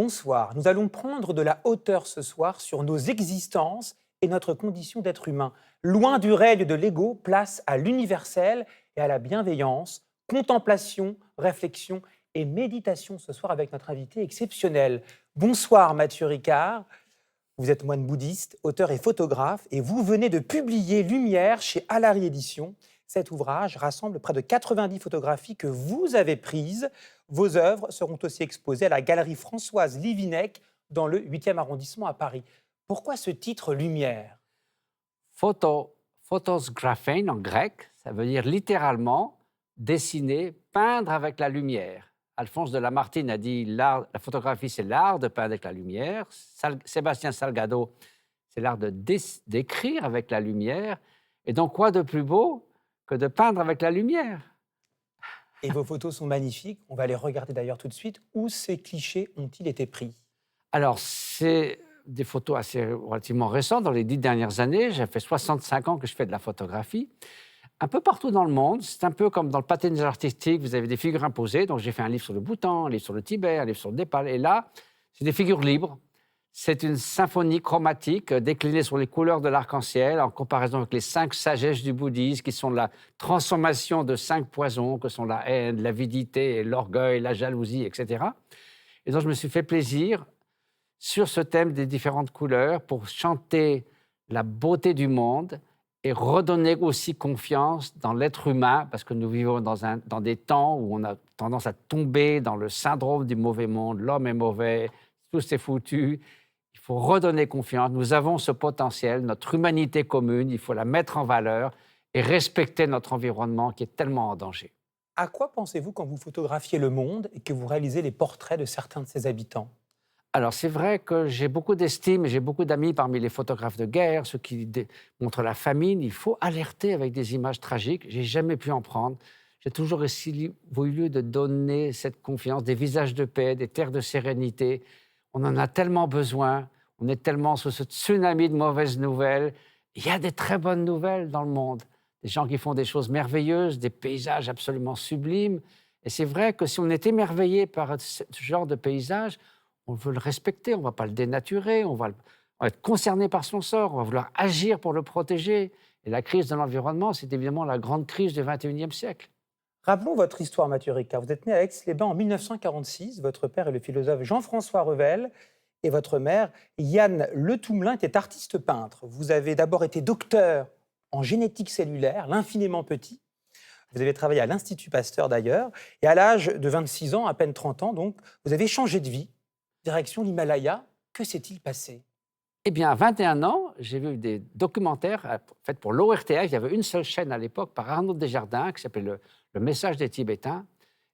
bonsoir. Nous allons prendre de la hauteur ce soir sur nos existences et notre condition d'être humain. Loin du règne de l'ego, place à l'universel et à la bienveillance. Contemplation, réflexion et méditation ce soir avec notre invité exceptionnel. Bonsoir Mathieu Ricard. Vous êtes moine bouddhiste, auteur et photographe et vous venez de publier Lumière chez Alary Éditions. Cet ouvrage rassemble près de 90 photographies que vous avez prises. Vos œuvres seront aussi exposées à la galerie Françoise Livinec dans le 8e arrondissement à Paris. Pourquoi ce titre Lumière ? Photos graphein en grec, ça veut dire littéralement dessiner, peindre avec la lumière. Alphonse de Lamartine a dit la photographie, c'est l'art de peindre avec la lumière. Sébastien Salgado, c'est l'art de d'écrire avec la lumière. Et donc, quoi de plus beau que de peindre avec la lumière? Et vos photos sont magnifiques. On va les regarder d'ailleurs tout de suite. Où ces clichés ont-ils été pris ? Alors, c'est des photos assez relativement récentes. Dans les 10 dernières années, j'ai fait 65 ans que je fais de la photographie. Un peu partout dans le monde, c'est un peu comme dans le patinage artistique, vous avez des figures imposées. Donc, j'ai fait un livre sur le Bhoutan, un livre sur le Tibet, un livre sur le Népal. Et là, c'est des figures libres. C'est une symphonie chromatique déclinée sur les couleurs de l'arc-en-ciel en comparaison avec les 5 sagesses du bouddhisme qui sont la transformation de 5 poisons que sont la haine, l'avidité, l'orgueil, la jalousie, etc. Et donc, je me suis fait plaisir sur ce thème des différentes couleurs pour chanter la beauté du monde et redonner aussi confiance dans l'être humain, parce que nous vivons dans des temps où on a tendance à tomber dans le syndrome du mauvais monde, l'homme est mauvais, tout c'est foutu. Il faut redonner confiance. Nous avons ce potentiel, notre humanité commune, il faut la mettre en valeur et respecter notre environnement qui est tellement en danger. À quoi pensez-vous quand vous photographiez le monde et que vous réalisez les portraits de certains de ses habitants ? Alors, c'est vrai que j'ai beaucoup d'estime et j'ai beaucoup d'amis parmi les photographes de guerre, ceux qui montrent la famine. Il faut alerter avec des images tragiques. J'ai jamais pu en prendre. J'ai toujours voulu de donner cette confiance, des visages de paix, des terres de sérénité. On en a tellement besoin. On est tellement sous ce tsunami de mauvaises nouvelles. Il y a des très bonnes nouvelles dans le monde. Des gens qui font des choses merveilleuses, des paysages absolument sublimes. Et c'est vrai que si on est émerveillé par ce genre de paysage, on veut le respecter, on ne va pas le dénaturer, on va être concerné par son sort, on va vouloir agir pour le protéger. Et la crise de l'environnement, c'est évidemment la grande crise du XXIe siècle. Rappelons votre histoire, Mathieu Ricard. Vous êtes né à Aix-les-Bains en 1946. Votre père est le philosophe Jean-François Revel et votre mère, Yann Le Toumelin, était artiste peintre. Vous avez d'abord été docteur en génétique cellulaire, l'infiniment petit. Vous avez travaillé à l'Institut Pasteur d'ailleurs. Et à l'âge de 26 ans, à peine 30 ans, donc, vous avez changé de vie. Direction l'Himalaya. Que s'est-il passé ? Eh bien, à 21 ans, j'ai vu des documentaires faits pour l'ORTF. Il y avait une seule chaîne à l'époque par Arnaud Desjardins qui s'appelait le Message des Tibétains.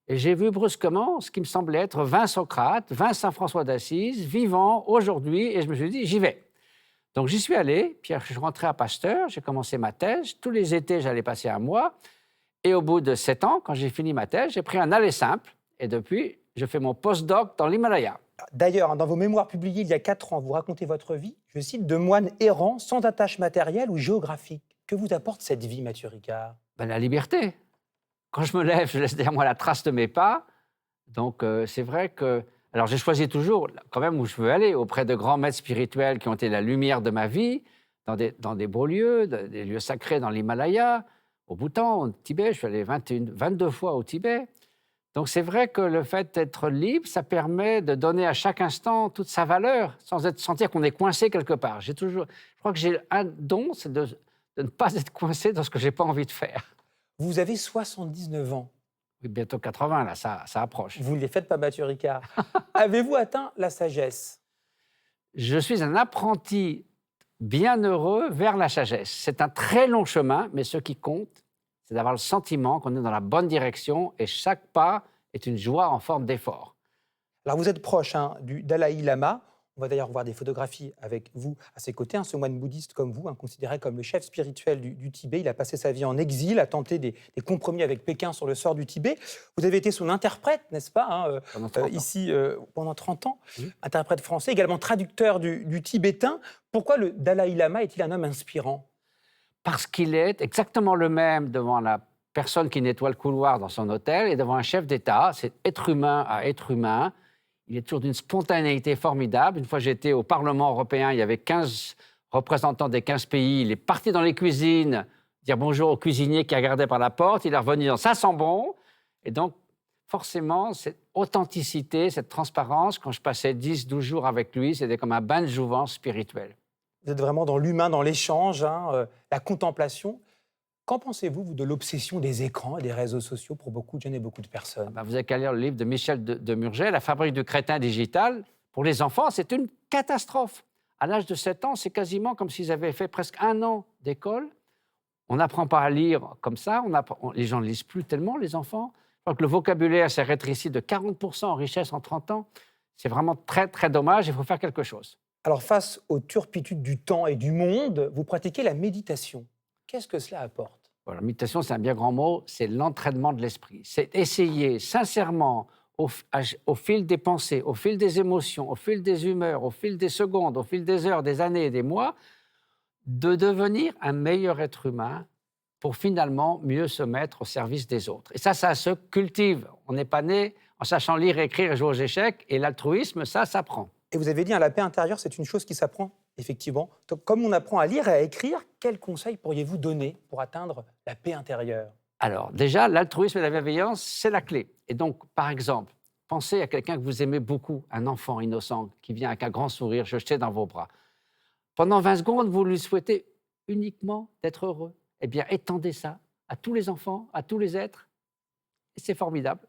Et j'ai vu brusquement ce qui me semblait être 20 Socrates, 20 Saint François d'Assise, vivants aujourd'hui. Et je me suis dit, j'y vais. Donc, j'y suis allé. Puis, je suis rentré à Pasteur. J'ai commencé ma thèse. Tous les étés, j'allais passer un mois. Et au bout de 7 ans, quand j'ai fini ma thèse, j'ai pris un aller simple. Et depuis, je fais mon post-doc dans l'Himalaya. D'ailleurs, dans vos mémoires publiées il y a 4 ans, vous racontez votre vie, je cite, de moine errant, sans attache matérielle ou géographique. Que vous apporte cette vie, Mathieu Ricard ? La liberté. Quand je me lève, je laisse derrière moi la trace de mes pas. Donc, c'est vrai que... Alors, j'ai choisi toujours, quand même, où je veux aller, auprès de grands maîtres spirituels qui ont été la lumière de ma vie, dans des beaux lieux, des lieux sacrés dans l'Himalaya, au Bhoutan, au Tibet. Je suis allé 22 fois au Tibet. Donc, c'est vrai que le fait d'être libre, ça permet de donner à chaque instant toute sa valeur, sans sentir qu'on est coincé quelque part. Je crois que j'ai un don, c'est de ne pas être coincé dans ce que je n'ai pas envie de faire. Vous avez 79 ans. Oui, bientôt 80, là, ça approche. Vous ne les faites pas, Mathieu Ricard. Avez-vous atteint la sagesse ? Je suis un apprenti bienheureux vers la sagesse. C'est un très long chemin, mais ce qui compte, c'est d'avoir le sentiment qu'on est dans la bonne direction et chaque pas est une joie en forme d'effort. Alors vous êtes proche du Dalai Lama. On va d'ailleurs voir des photographies avec vous à ses côtés. Ce moine bouddhiste comme vous, considéré comme le chef spirituel du Tibet. Il a passé sa vie en exil, a tenté des compromis avec Pékin sur le sort du Tibet. Vous avez été son interprète, n'est-ce pas, ici pendant 30 ans. Mmh. Interprète français, également traducteur du tibétain. Pourquoi le Dalai Lama est-il un homme inspirant ? Parce qu'il est exactement le même devant la personne qui nettoie le couloir dans son hôtel et devant un chef d'État. C'est être humain à être humain. il est toujours d'une spontanéité formidable. Une fois, j'étais au Parlement européen, il y avait 15 représentants des 15 pays. Il est parti dans les cuisines, dire bonjour au cuisinier qui regardait par la porte. Il est revenu dans « ça sent bon ». Et donc, forcément, cette authenticité, cette transparence, quand je passais 10, 12 jours avec lui, c'était comme un bain de jouvence spirituelle. Vous êtes vraiment dans l'humain, dans l'échange, la contemplation. Qu'en pensez-vous, vous, de l'obsession des écrans et des réseaux sociaux pour beaucoup de jeunes et beaucoup de personnes? Vous avez qu'à lire le livre de Michel de Murger, La fabrique du crétin digital. Pour les enfants, c'est une catastrophe. À l'âge de 7 ans, c'est quasiment comme s'ils avaient fait presque 1 an d'école. On n'apprend pas à lire comme ça. Les gens ne lisent plus tellement, les enfants. Je crois que le vocabulaire s'est rétréci de 40% en richesse en 30 ans. C'est vraiment très, très dommage. Il faut faire quelque chose. Alors, face aux turpitudes du temps et du monde, vous pratiquez la méditation. Qu'est-ce que cela apporte? Voilà, la méditation, c'est un bien grand mot. C'est l'entraînement de l'esprit. C'est essayer sincèrement, au fil des pensées, au fil des émotions, au fil des humeurs, au fil des secondes, au fil des heures, des années et des mois, de devenir un meilleur être humain pour finalement mieux se mettre au service des autres. Et ça se cultive. On n'est pas né en sachant lire, écrire et jouer aux échecs. Et l'altruisme, ça s'apprend. Et vous avez dit, la paix intérieure, c'est une chose qui s'apprend, effectivement. Donc, comme on apprend à lire et à écrire, quels conseils pourriez-vous donner pour atteindre la paix intérieure? Alors, déjà, l'altruisme et la bienveillance, c'est la clé. Et donc, par exemple, pensez à quelqu'un que vous aimez beaucoup, un enfant innocent qui vient avec un grand sourire jeté dans vos bras. Pendant 20 secondes, vous lui souhaitez uniquement d'être heureux. Eh bien, étendez ça à tous les enfants, à tous les êtres. Et c'est formidable.